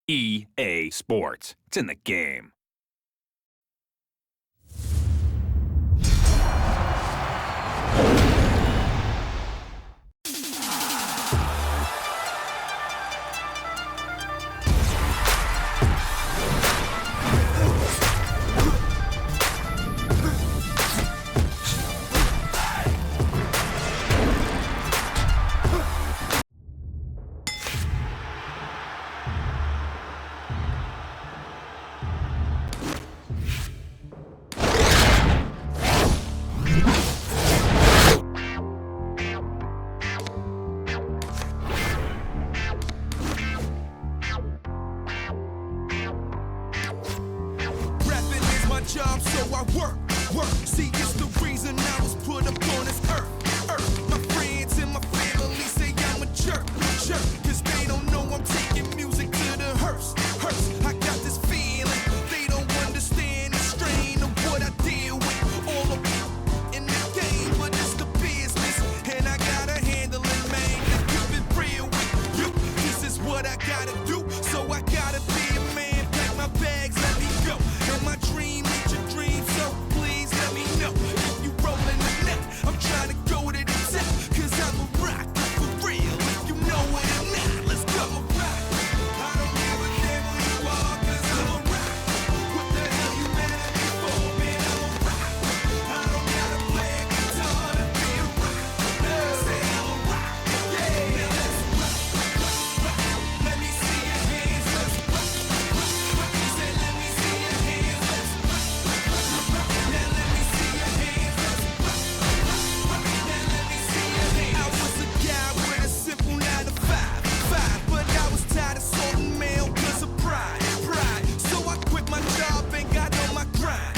EA Sports. It's in the game. Job, so I work. See, it's the reason I was put up on this earth. My friends and my family say I'm a jerk. Cause they don't know I'm taking music to the hearse. I got this feeling they don't understand the strain of what I deal with. All the in the game, but it's the business. And I gotta handle it, man. To keep it real with you. This is what I gotta do. So I gotta be a man. Pack my bags, let me go. And my dream ain't your dream, so please let me know if you rolling the net. I'm trying to go to the top, cause I'm a rocker for real. If you know it or not, let's go. I'm a rock. I don't give a damn who you are, cause I'm a rock. What the hell you mad at me for, man? I'm a rock. I don't gotta play a guitar to be a rock. Say I'm a rock. Yeah, now let's rock. Let me see your hands, let's rock. Say let me see your hands, let's rock. Now let me see your hands, let's rock. Now let me see your hands. I was a guy with a simple 9 to 5, but I was tired of sorting mail cause of pride. So I quit my job and got on my grind.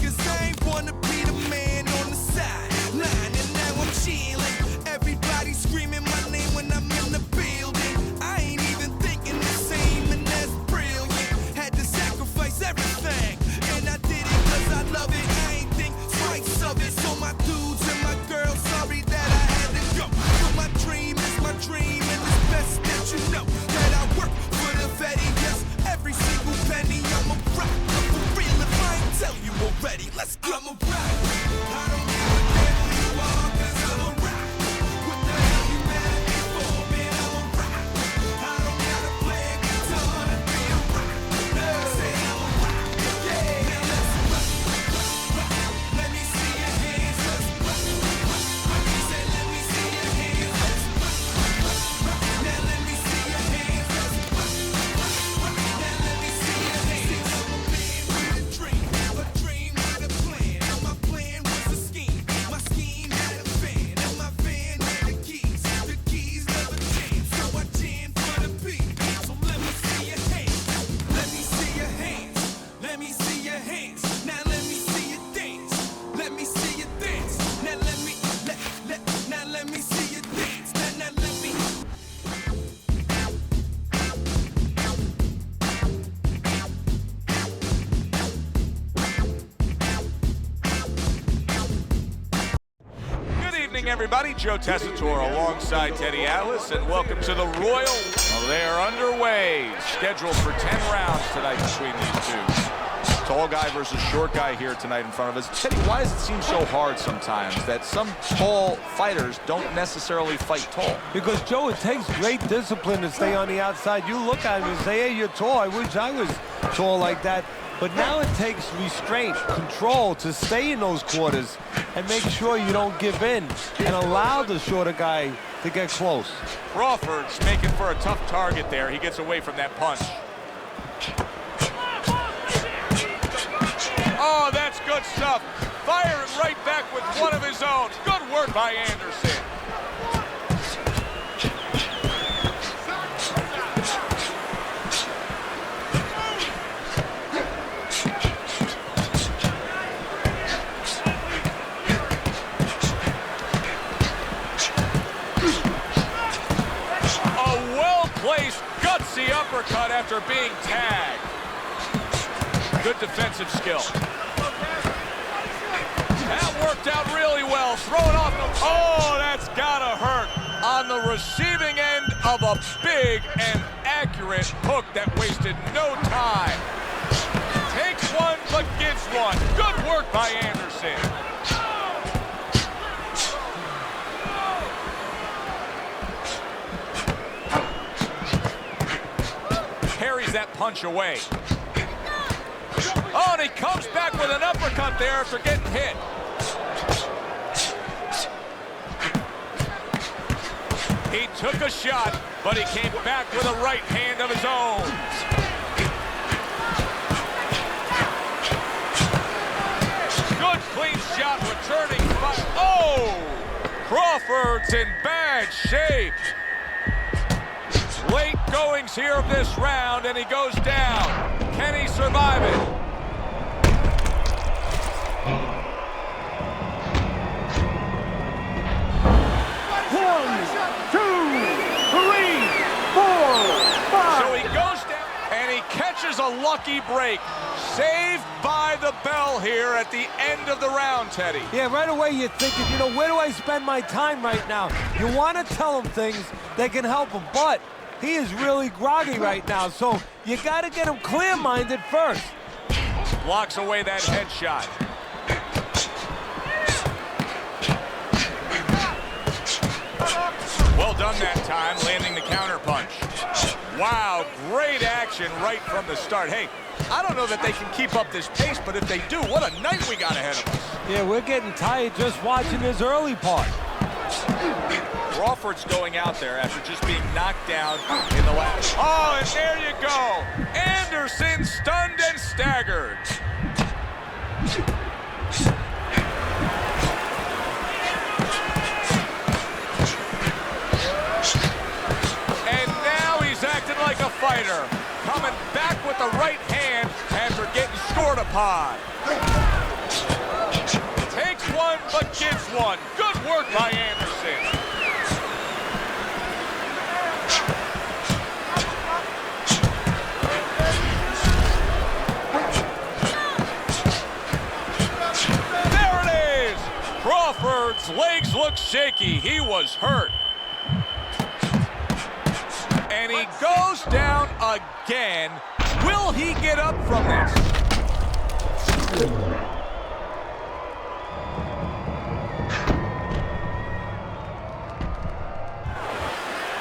Cause I ain't wanna be the man on the sideline. And now I'm chilling. Everybody screaming my name when I'm in the building. I ain't even thinking the same, and that's brilliant. Had to sacrifice everything, and I did it cause I love it. I ain't think twice of it. So my dudes and my girls, sorry that I had to go. But my dream is my dream, and it's best that you know that I work for the Fetty. Yes, every single penny. I'm a rock. I'm for real if I ain't tell you already. Let's go. I'm a rock. I don't give a damn who you are, cause I'm a rock. What the hell you mad at me for, man? I'm a rock. I don't gotta play a guitar to be a rock. Say I'm a rock. Yeah, now let's rock. Let me see your hands, let's rock. Say let me see your hands, let's rock. Now let me see your hands, let's rock. Now let me see your hands. I'm a man with a dream with a plan. And my plan was a scheme. My scheme had a fan, and my van had the keys. The keys never jam, so I jammed for the beat. So let me see your hands. Let me see your hands. Let me see your hands. Now let me see you dance. Let me see you dance. Now let me now let me see you dance. Now let me. Good evening, everybody. Joe Tessitore alongside Teddy Atlas, and welcome to the Royal. Well, they are underway. Scheduled for 10 rounds tonight between these two. Tall guy versus short guy here tonight in front of us. Teddy, why does it seem so hard sometimes that some tall fighters don't necessarily fight tall? Because, Joe, it takes great discipline to stay on the outside. You look at him and say, hey, you're tall. I wish I was tall like that. But now it takes restraint, control to stay in those quarters and make sure you don't give in and allow the shorter guy to get close. Crawford's making for a tough target there. He gets away from that punch. Oh, that's good stuff. Firing right back with one of his own. Good work by Anderson. A well-placed, gutsy uppercut after being tagged. Good defensive skill. That worked out really well. Throw it off the... Oh, that's gotta hurt. On the receiving end of a big and accurate hook that wasted no time. Takes one, but gives one. Good work by Anderson. Carries that punch away. Oh, and he comes back with an uppercut there after getting hit. He took a shot, but he came back with a right hand of his own. Good clean shot, returning. Oh! Crawford's in bad shape. Late goings here of this round, and he goes down. Can he survive it? So he goes down, and he catches a lucky break. Saved by the bell here at the end of the round, Teddy. Yeah, right away you're thinking, you know, where do I spend my time right now? You want to tell him things that can help him, but he is really groggy right now, so you got to get him clear-minded first. Blocks away that headshot. Well done that time, landing the counter punch. Wow, great action right from the start. Hey, I don't know that they can keep up this pace, but if they do, what a night we got ahead of us. Yeah, we're getting tired just watching this early part. Crawford's going out there after just being knocked down in the last. Oh, and there you go. Anderson stunned and staggered. And now he's acting like a fighter, coming back with the right hand after getting scored upon. Takes one, but gives one. Good work by Anderson. Crawford's legs look shaky. He was hurt. And he goes down again. Will he get up from this?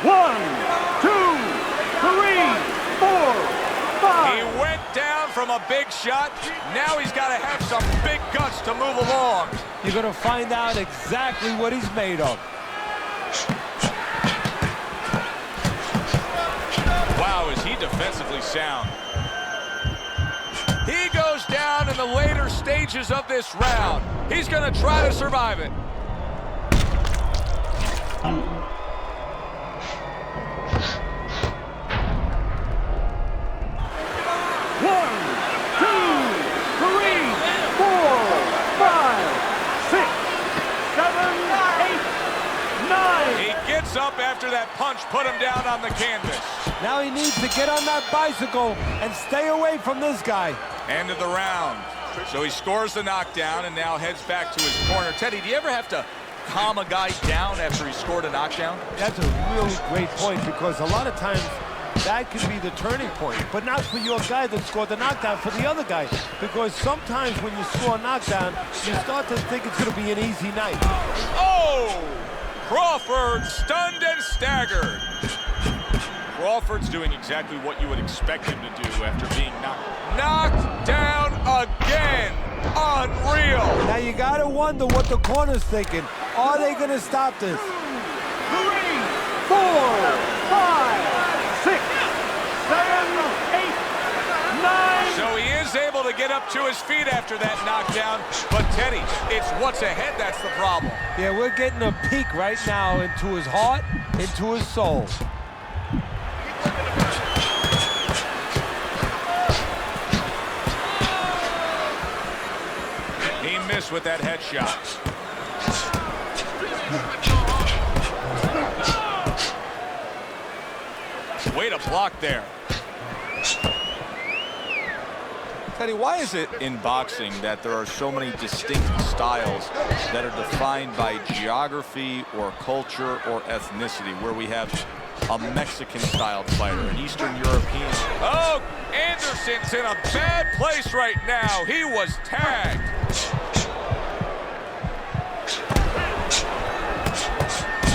One, two, three, four, five. He went down from a big shot. Now he's got to have some big guts to move along. You're going to find out exactly what he's made of. Wow, is he defensively sound. He goes down in the later stages of this round. He's going to try to survive it. Up after that punch put him down on the canvas. Now he needs to get on that bicycle and stay away from this guy. End of the round. So he scores the knockdown and now heads back to his corner. Teddy, do you ever have to calm a guy down after he scored a knockdown? That's a really great point, because a lot of times that could be the turning point, but not for your guy that scored the knockdown, for the other guy. Because sometimes when you score a knockdown, you start to think it's going to be an easy night. Oh! Crawford stunned and staggered. Crawford's doing exactly what you would expect him to do after being knocked down again. Unreal. Now you got to wonder what the corner's thinking. Are they going to stop this? 3, 4, 5, 6, 7, 8, 9. So he is able to get up to his feet after that knockdown, but Teddy, it's what's ahead that's the problem. Yeah, we're getting a peek right now into his heart, into his soul. He missed with that headshot. Way to block there. Teddy, why is it in boxing that there are so many distinct styles that are defined by geography or culture or ethnicity, where we have a Mexican-styled fighter, an Eastern European. Oh, Anderson's in a bad place right now. He was tagged.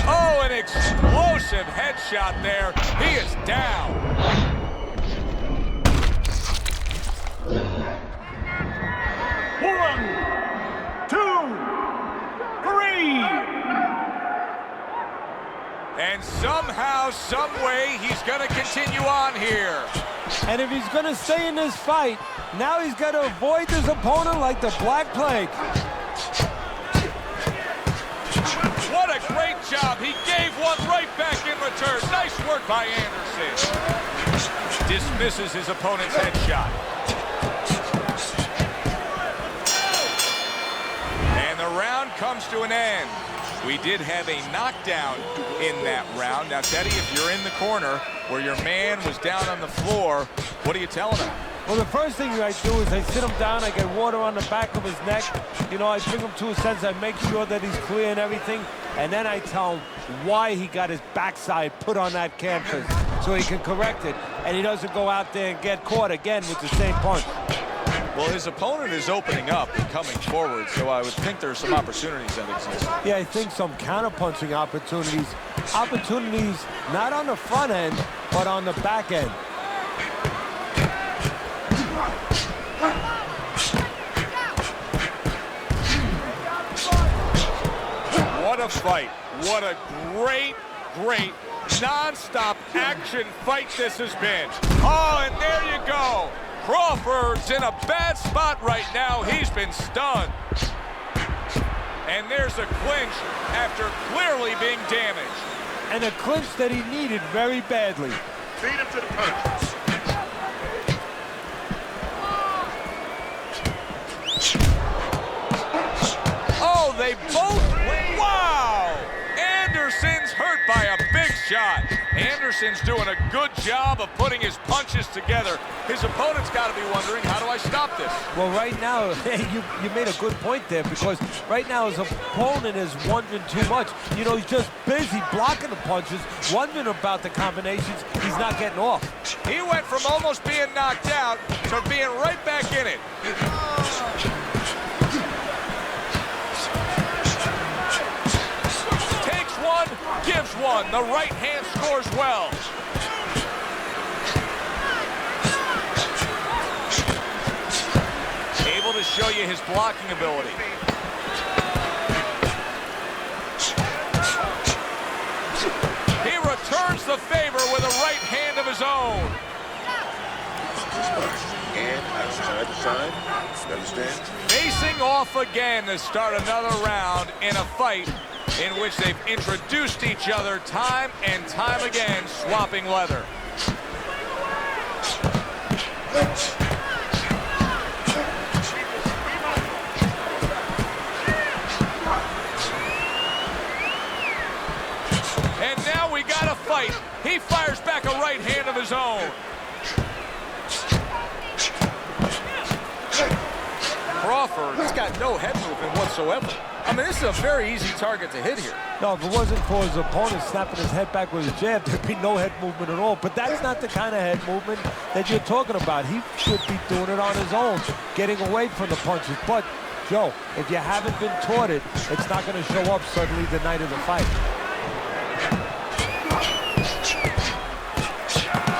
Oh, an explosive headshot there. He is down. One, two, three. And somehow, some way, he's going to continue on here. And if he's going to stay in this fight, now he's got to avoid his opponent like the Black Plague. What a great job. He gave one right back in return. Nice work by Anderson. Dismisses his opponent's headshot. And the round comes to an end. We did have a knockdown in that round. Now, Teddy, if you're in the corner where your man was down on the floor, what are you telling him? Well, the first thing I do is I sit him down, I get water on the back of his neck. You know, I bring him to a sense, I make sure that he's clear and everything. And then I tell him why he got his backside put on that canvas so he can correct it. And he doesn't go out there and get caught again with the same punch. Well, his opponent is opening up and coming forward, so I would think there's some opportunities that exist. Yeah, I think some counter-punching opportunities. Opportunities not on the front end, but on the back end. What a fight. What a great, great, non-stop action fight this has been. Oh, and there you go. Crawford's in a bad spot right now. He's been stunned. And there's a clinch after clearly being damaged. And a clinch that he needed very badly. Feed him to the punch. Oh, they both, wow! Anderson's hurt by a big shot. Anderson's doing a good job of putting his punches together. His opponent's got to be wondering, how do I stop this? Well, right now, you made a good point there, because right now his opponent is wondering too much. You know, he's just busy blocking the punches, wondering about the combinations. He's not getting off. He went from almost being knocked out to being right back in it. Takes one, gives one. The right hand scores well. Able to show you his blocking ability. He returns the favor with a right hand of his own. And outside the side, you understand? Facing off again to start another round in a fight in which they've introduced each other time and time again, swapping leather. And now we got a fight. He fires back a right hand of his own. Crawford's got no head movement whatsoever. I mean, this is a very easy target to hit here. No, if it wasn't for his opponent snapping his head back with his jab, there'd be no head movement at all. But that's not the kind of head movement that you're talking about. He should be doing it on his own, getting away from the punches. But, Joe, if you haven't been taught it, it's not going to show up suddenly the night of the fight.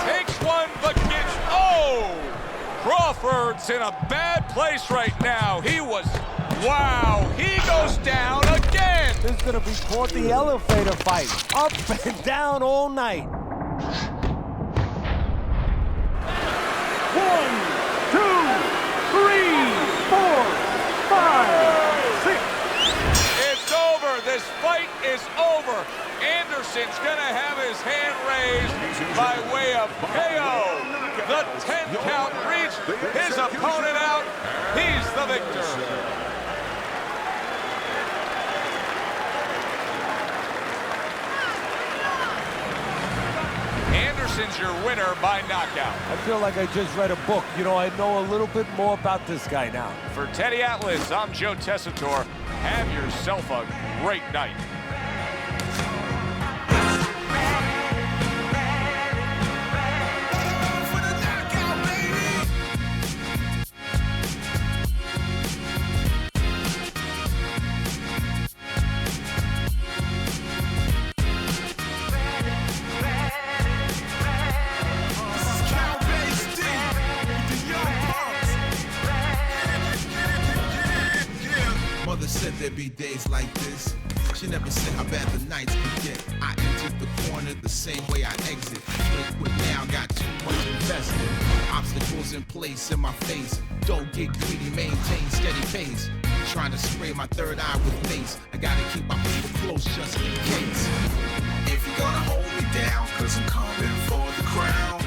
Takes one, but gets... Oh! Crawford's in a bad place right now. He was... Wow, he goes down again. This is going to be called the elevator fight. Up and down all night. 1, 2, 3, 4, 5, 6. It's over. This fight is over. Anderson's going to have his hand raised by way of KO. The 10 count reached. His opponent out. He's the victor. Anderson's your winner by knockout. I feel like I just read a book. You know, I know a little bit more about this guy now. For Teddy Atlas, I'm Joe Tessitore. Have yourself a great night. mother said there'd be days like this. She never said how bad the nights could get. I entered the corner the same way I exit. But now got too much invested. Obstacles in place in my face. Don't get greedy, maintain steady pace. Trying to spray my third eye with mace. I gotta keep my people close just in case. If you're gonna hold me down, cause I'm coming for the crown,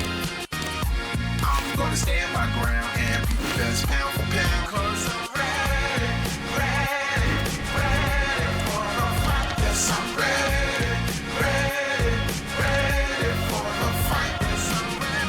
I'm gonna stand my ground and be the best pound for pound. Cause I'm ready, ready, ready for the fight. Yes, I'm ready, ready, ready for the fight. Yes, I'm ready.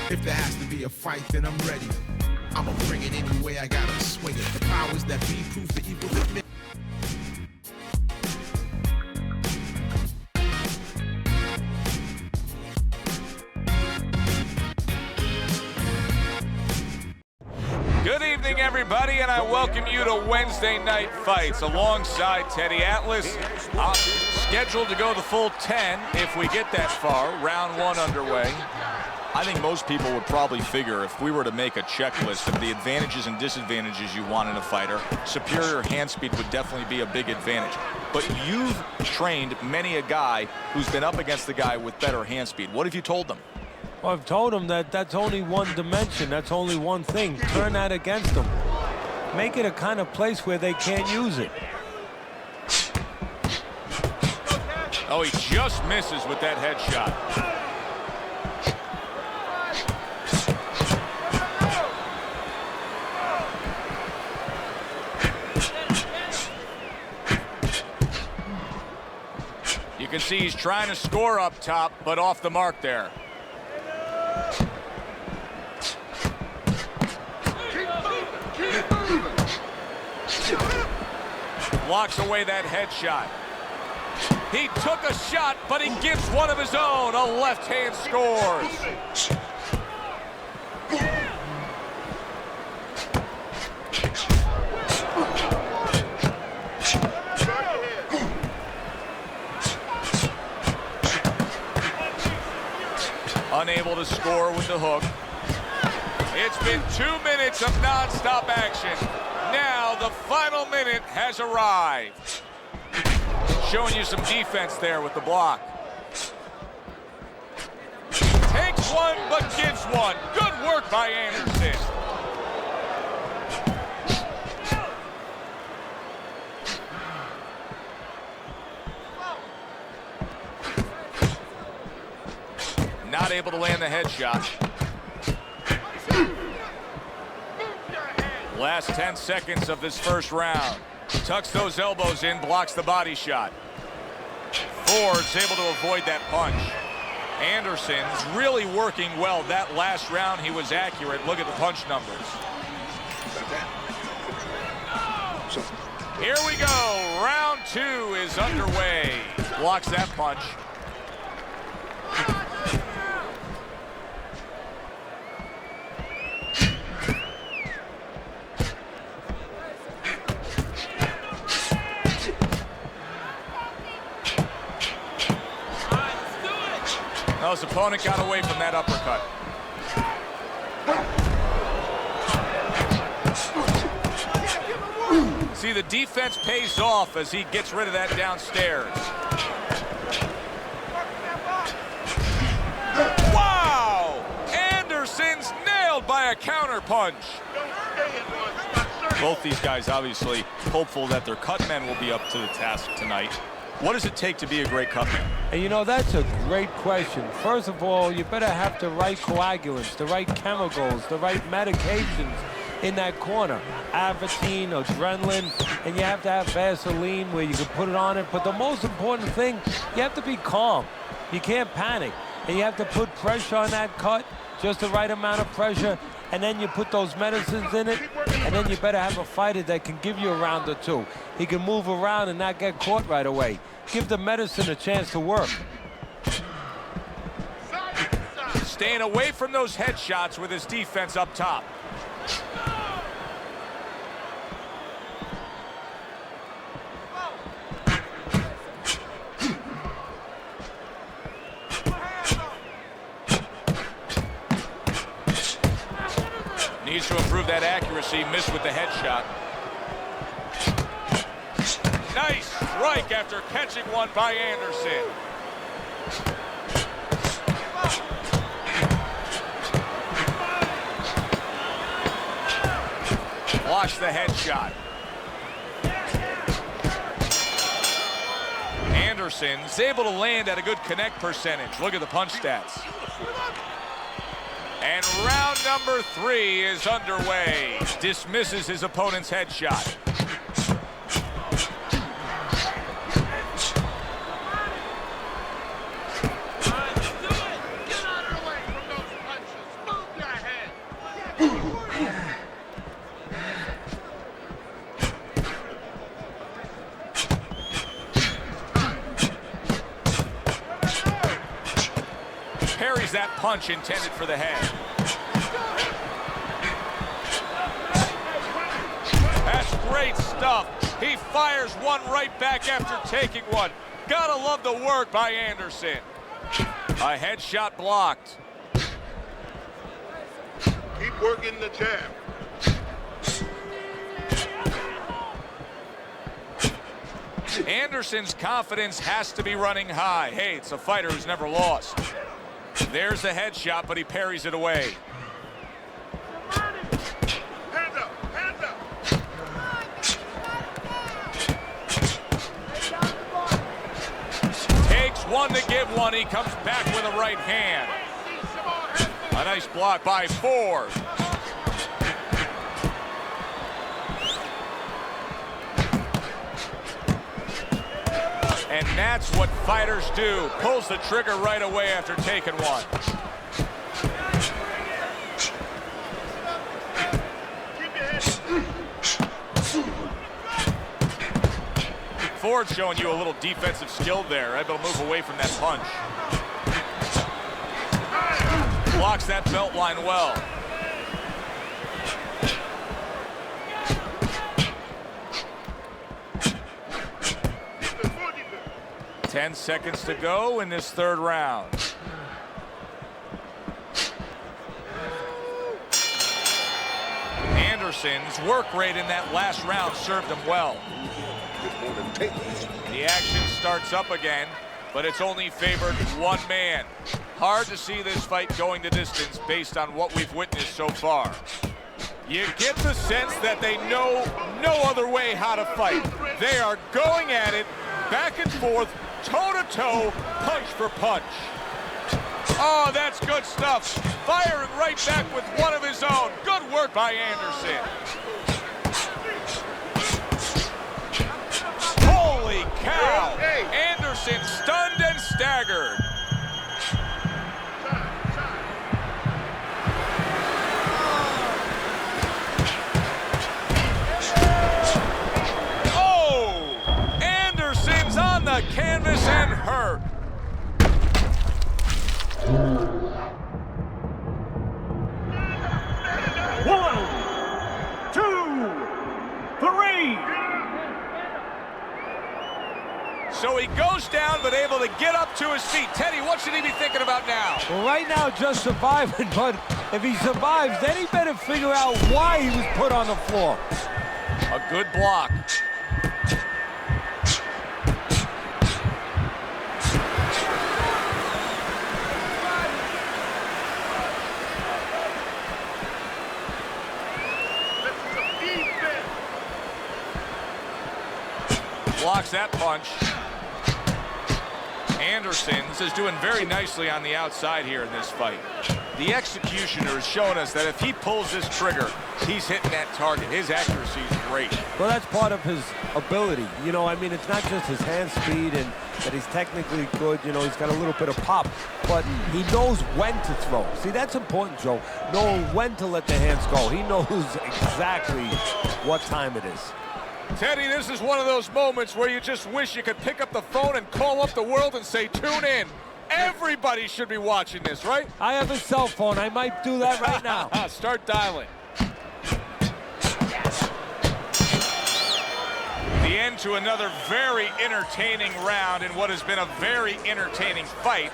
If there has to be a fight, then I'm ready. I'ma bring it anyway, I gotta swing it. The powers that be prove the evil that me. Good evening, everybody, and I welcome you to Wednesday Night Fights alongside Teddy Atlas. I'm scheduled to go the full 10 if we get that far. Round 1 underway. I think most people would probably figure if we were to make a checklist of the advantages and disadvantages you want in a fighter, superior hand speed would definitely be a big advantage. But you've trained many a guy who's been up against the guy with better hand speed. What have you told them? Well, I've told them that that's only one dimension. That's only one thing. Turn that against them. Make it a kind of place where they can't use it. Oh, he just misses with that headshot. You can see he's trying to score up top, but off the mark there. Blocks away that headshot. He took a shot, but he gives one of his own. A left hand scores. Unable to score with the hook. It's been 2 minutes of non-stop action. Now the final minute has arrived. Showing you some defense there with the block. Takes one, but gives one. Good work by Anderson. Not able to land the headshot. Last 10 seconds of this first round. Tucks those elbows in, blocks the body shot. Ford's able to avoid that punch. Anderson's really working well. That last round he was accurate. Look at the punch numbers. Here we go. Round 2 is underway. Blocks that punch. Well, his opponent got away from that uppercut. See, the defense pays off as he gets rid of that downstairs. Wow! Anderson's nailed by a counter punch. Both these guys obviously hopeful that their cut men will be up to the task tonight. What does it take to be a great cutman? And you know, that's a great question. First of all, you better have the right coagulants, the right chemicals, the right medications in that corner. Avatine, adrenaline, and you have to have Vaseline where you can put it on it. But the most important thing, you have to be calm. You can't panic. And you have to put pressure on that cut, just the right amount of pressure, and then you put those medicines in it, and then you better have a fighter that can give you a round or two. He can move around and not get caught right away. Give the medicine a chance to work. Staying away from those headshots with his defense up top. Needs to improve that accuracy. Missed with the headshot. Nice strike after catching one by Anderson. Blocks the headshot. Anderson's able to land at a good connect percentage. Look at the punch stats. And round number 3 is underway. Dismisses his opponent's headshot. Parries that punch intended for the head. That's great stuff. He fires one right back after taking one. Gotta love the work by Anderson. A headshot blocked. Keep working the jab. Anderson's confidence has to be running high. Hey, it's a fighter who's never lost. There's the headshot, but he parries it away. Hands up, hands up. Takes one to give one. He comes back with a right hand. A nice block by Ford. And that's what fighters do. Pulls the trigger right away after taking one. Ford showing you a little defensive skill there. Able to move away from that punch. Blocks that belt line well. 10 seconds to go in this third round. Anderson's work rate in that last round served him well. The action starts up again, but it's only favored one man. Hard to see this fight going the distance based on what we've witnessed so far. You get the sense that they know no other way how to fight. They are going at it, back and forth, toe-to-toe, punch for punch. Oh, that's good stuff. Firing right back with one of his own. Good work by Anderson. Holy cow! Anderson stunned and staggered. On the canvas and hurt. One, two, three. So he goes down, but able to get up to his feet. Teddy, what should he be thinking about now? Well, right now, just surviving, but if he survives, then he better figure out why he was put on the floor. A good block. Blocks that punch. Anderson's is doing very nicely on the outside here in this fight. The executioner is showing us that if he pulls this trigger, he's hitting that target. His accuracy is great. Well, that's part of his ability. You know, I mean, it's not just his hand speed and that he's technically good. You know, he's got a little bit of pop, but he knows when to throw. See, that's important, Joe. Knowing when to let the hands go. He knows exactly what time it is. Teddy, this is one of those moments where you just wish you could pick up the phone and call up the world and say, tune in. Everybody should be watching this, right? I have a cell phone. I might do that right now. Start dialing. The end to another very entertaining round in what has been a very entertaining fight.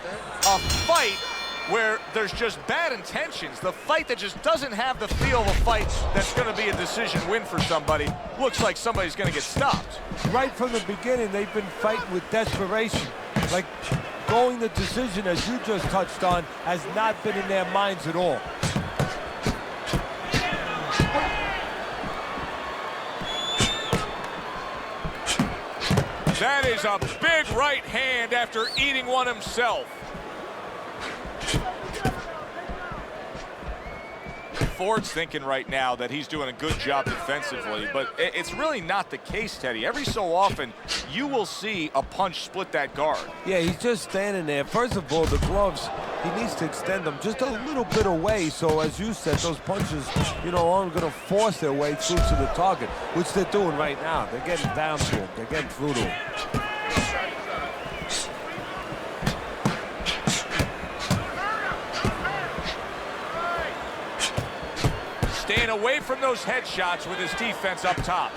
A fight where there's just bad intentions. The fight that just doesn't have the feel of a fight that's going to be a decision win for somebody. Looks like somebody's going to get stopped. Right from the beginning, they've been fighting with desperation. Like going the decision, as you just touched on, has not been in their minds at all. That is a big right hand after eating one himself. Ford's thinking right now that he's doing a good job defensively, but it's really not the case, Teddy. Every so often, you will see a punch split that guard. Yeah, he's just standing there. First of all, the gloves, he needs to extend them just a little bit away. So, as you said, those punches, aren't going to force their way through to the target, which they're doing right now. They're getting down to him. They're getting through to him. Staying away from those headshots with his defense up top.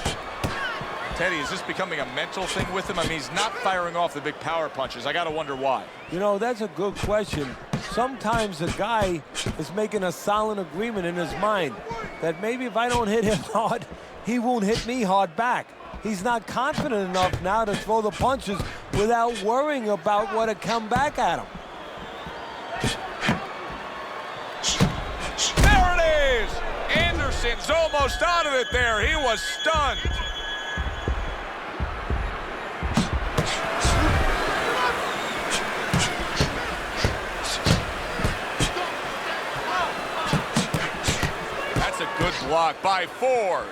Teddy, is this becoming a mental thing with him? I mean, he's not firing off the big power punches. I got to wonder why. That's a good question. Sometimes a guy is making a silent agreement in his mind that maybe if I don't hit him hard, he won't hit me hard back. He's not confident enough now to throw the punches without worrying about what to come back at him. There it is! Anderson's almost out of it there. He was stunned. That's a good block by Ford.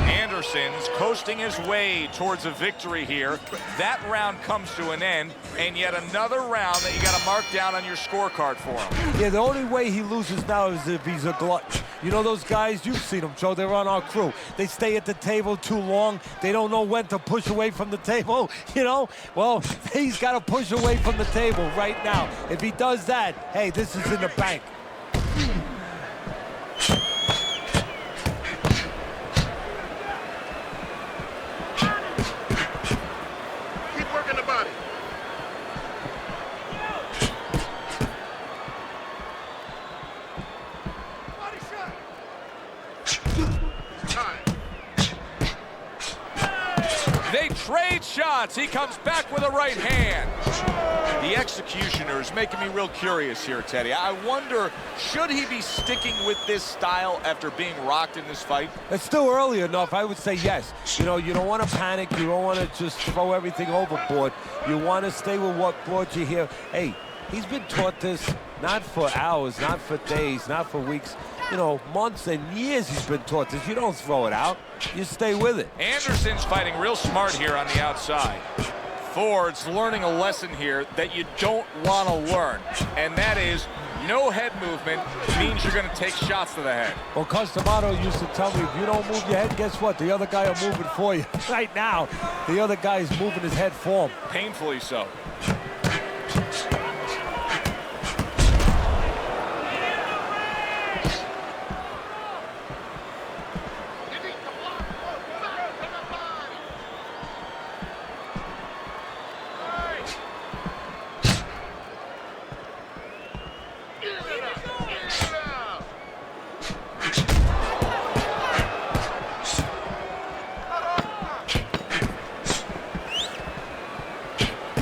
Anderson's coasting his way towards a victory here. That round comes to an end, and yet another round that you got to mark down on your scorecard for him. Yeah, the only way he loses now is if he's a glutton. Those guys, you've seen them, Joe, they're on our crew. They stay at the table too long. They don't know when to push away from the table, Well, he's got to push away from the table right now. If he does that, hey, this is in the bank. Keep working the body. Time. They trade shots. He comes back with a right hand. The executioner is making me real curious here, Teddy. I wonder, should he be sticking with this style after being rocked in this fight? It's still early enough. I would say yes. You don't want to panic. You don't want to just throw everything overboard. You want to stay with what brought you here. Hey, he's been taught this not for hours, not for days, not for weeks. Months and years he's been taught this. You don't throw it out. You stay with it. Anderson's fighting real smart here on the outside. Ford's learning a lesson here that you don't want to learn, and that is no head movement means you're going to take shots to the head. Well, Costamato used to tell me, if you don't move your head, guess what? The other guy will move it for you. Right now, the other guy is moving his head for him. Painfully so.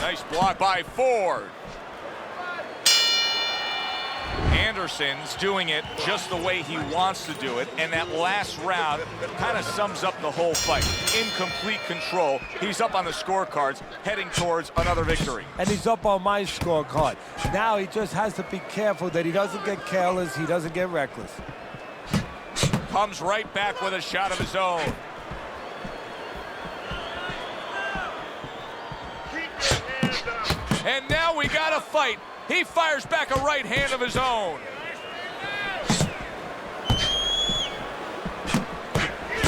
Nice block by Ford. Anderson's doing it just the way he wants to do it, and that last round kind of sums up the whole fight. In complete control. He's up on the scorecards, heading towards another victory. And he's up on my scorecard. Now he just has to be careful that he doesn't get careless, he doesn't get reckless. Comes right back with a shot of his own. And now we got a fight. He fires back a right hand of his own.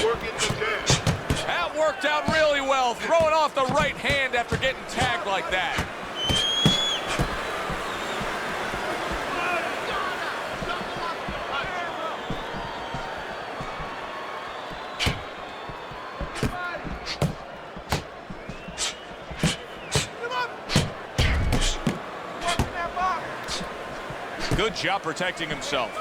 Working the jab. That worked out really well, throwing off the right hand after getting tagged like that. Good job protecting himself.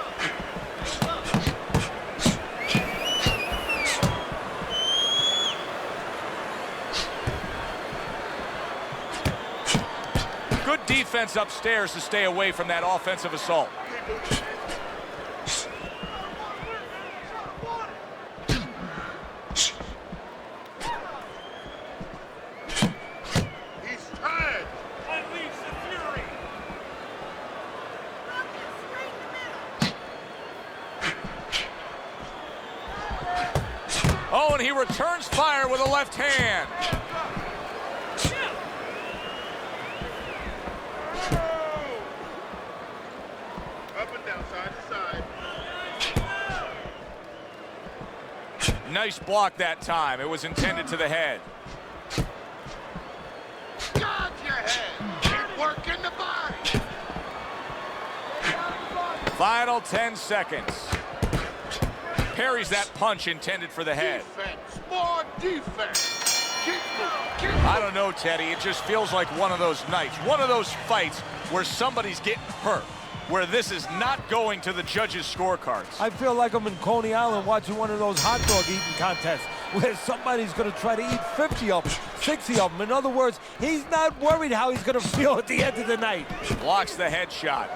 Good defense upstairs to stay away from that offensive assault. He's tired. Unleash the fury. Oh, and he returns fire with a left hand. Up and down, side to side. Nice block that time. It was intended to the head. Guard your head. Keep working the body. Final 10 seconds. Parries that punch intended for the head. Defense. More defense. Keep moving. Keep moving. I don't know, Teddy. It just feels like one of those nights, one of those fights where somebody's getting hurt, where this is not going to the judges' scorecards. I feel like I'm in Coney Island watching one of those hot dog eating contests where somebody's going to try to eat 50 of them, 60 of them. In other words, he's not worried how he's going to feel at the end of the night. Blocks the headshot.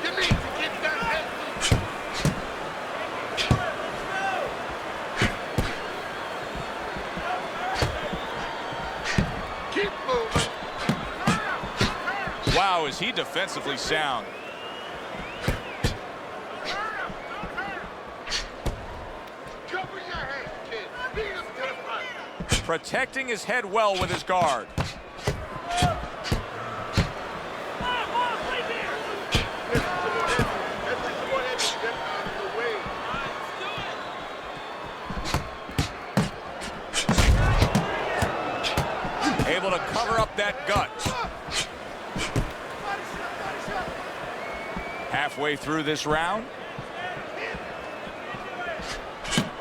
You need to get that head. Keep moving. Wow, is he defensively sound. Cover your head, kid. Beat him to the punch. Protecting his head well with his guard. Listen, some more head. Let's take some more head to get out of the way. Able to cover up that gut. Halfway through this round.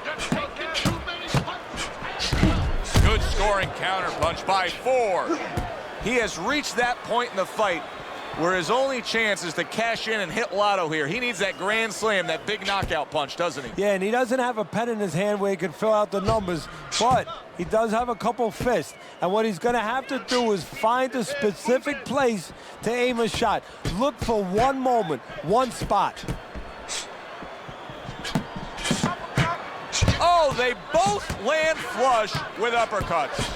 You're taking too many punches. Good scoring counterpunch by Ford. He has reached that point in the fight where his only chance is to cash in and hit lotto here. He needs that grand slam, that big knockout punch, doesn't he? Yeah, and he doesn't have a pen in his hand where he can fill out the numbers, but he does have a couple fists. And what he's going to have to do is find a specific place to aim a shot. Look for one moment, one spot. Oh, they both land flush with uppercuts.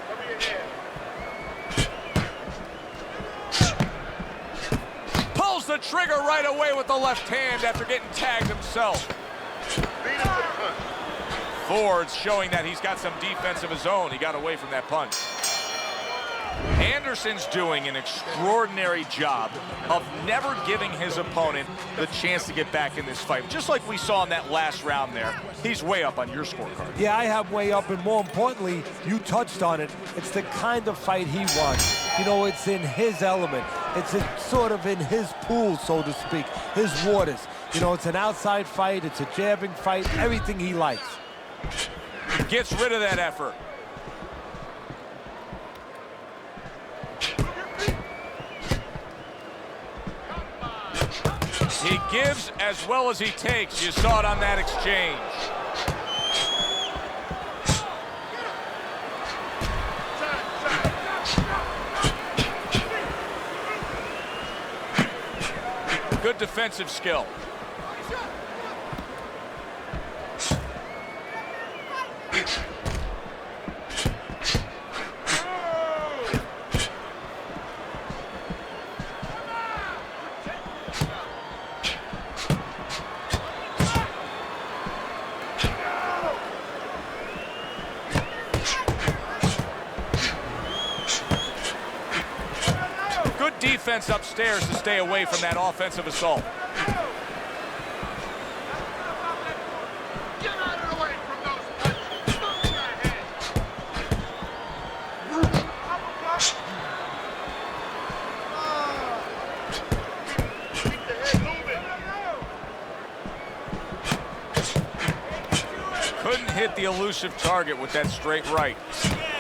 Cover your head. Pulls the trigger right away with the left hand after getting tagged himself. Beat him to the punch. Ford's showing that he's got some defense of his own. He got away from that punch. Anderson's doing an extraordinary job of never giving his opponent the chance to get back in this fight. Just like we saw in that last round there, he's way up on your scorecard. Yeah, I have way up, and more importantly, you touched on it. It's the kind of fight he wants. You know, it's in his element. It's sort of in his pool, so to speak, his waters. You know, it's an outside fight. It's a jabbing fight, everything he likes. Gets rid of that effort. He gives as well as he takes. You saw it on that exchange. Good defensive skill. Good defense upstairs to stay away from that offensive assault. Get out of the way from those punches. Move your head. Keep the head moving. hit the elusive target with that straight right.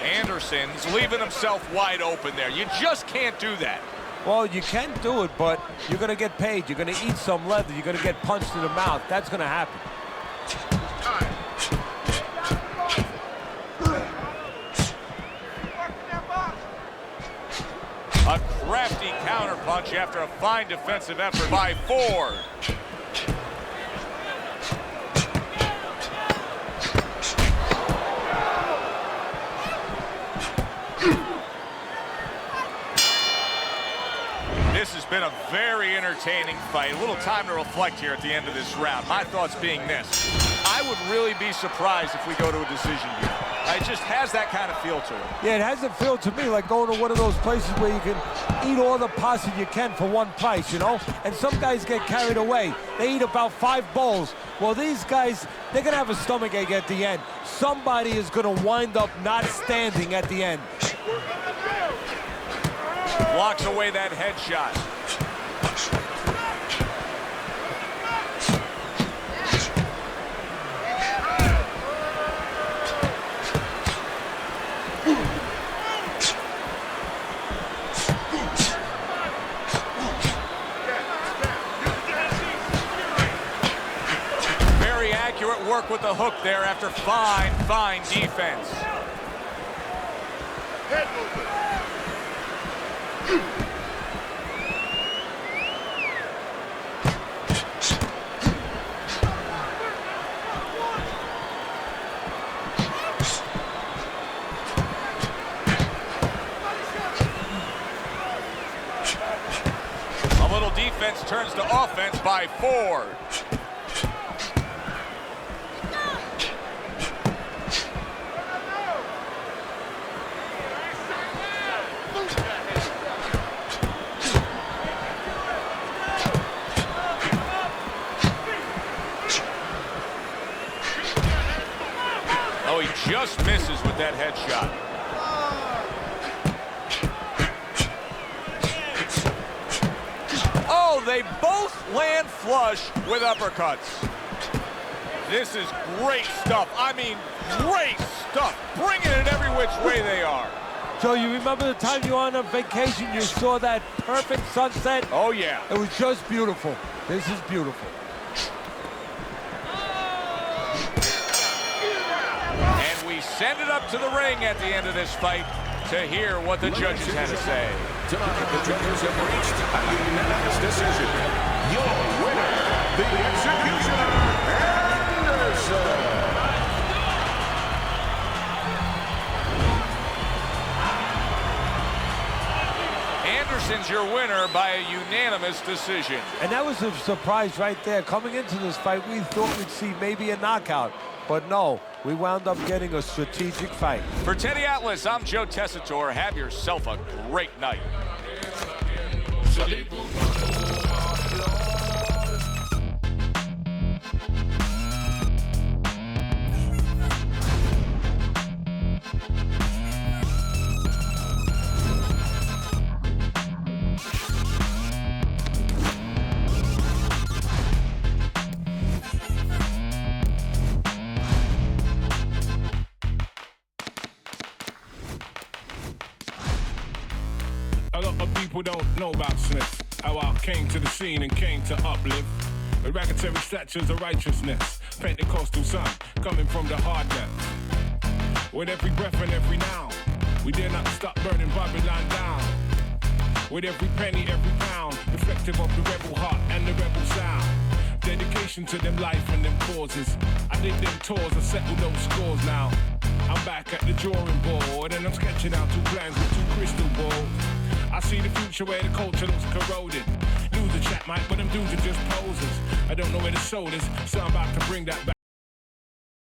Anderson's leaving himself wide open there. You just can't do that. Well, you can do it, but you're going to get paid. You're going to eat some leather. You're going to get punched in the mouth. That's going to happen. A crafty counterpunch after a fine defensive effort by Ford. This has been a very entertaining fight. A little time to reflect here at the end of this round. My thoughts being this: I would really be surprised if we go to a decision here. It just has that kind of feel to it. Yeah, it has a feel to me like going to one of those places where you can eat all the pasta you can for one price, you know? And some guys get carried away. They eat about 5 bowls. Well, these guys, they're going to have a stomachache at the end. Somebody is going to wind up not standing at the end. Blocks away that headshot. Very accurate work with the hook there after fine defense. Head movement. A little defense turns to offense by Ford. Oh, he just misses with that headshot. Oh, they both land flush with uppercuts. This is great stuff. I mean, great stuff. Bringing it every which way they are. So you remember the time you were on a vacation, you saw that perfect sunset? Oh, yeah. It was just beautiful. This is beautiful. And we send it up to the ring at the end of this fight to hear what the judges had to say. Tonight, the judges have reached a unanimous decision. Your winner, the Executioner, Anderson. Anderson's your winner by a unanimous decision. And that was a surprise right there. Coming into this fight, we thought we'd see maybe a knockout. But no, we wound up getting a strategic fight. For Teddy Atlas, I'm Joe Tessitore. Have yourself a great night. A lot of people don't know about Smith, how I came to the scene and came to uplift. The racketeering statues of righteousness, Pentecostal son, coming from the hard depth. With every breath and every now, we dare not stop burning Babylon down. With every penny, every pound, reflective of the rebel heart and the rebel sound. Dedication to them life and them causes. I did them tours and settled those scores now. I'm back at the drawing board and I'm sketching out 2 plans with 2 crystal balls. I see the future where the culture looks corroded. Lose the chat mic, but them dudes are just posers. I don't know where the soul is, so I'm about to bring that back.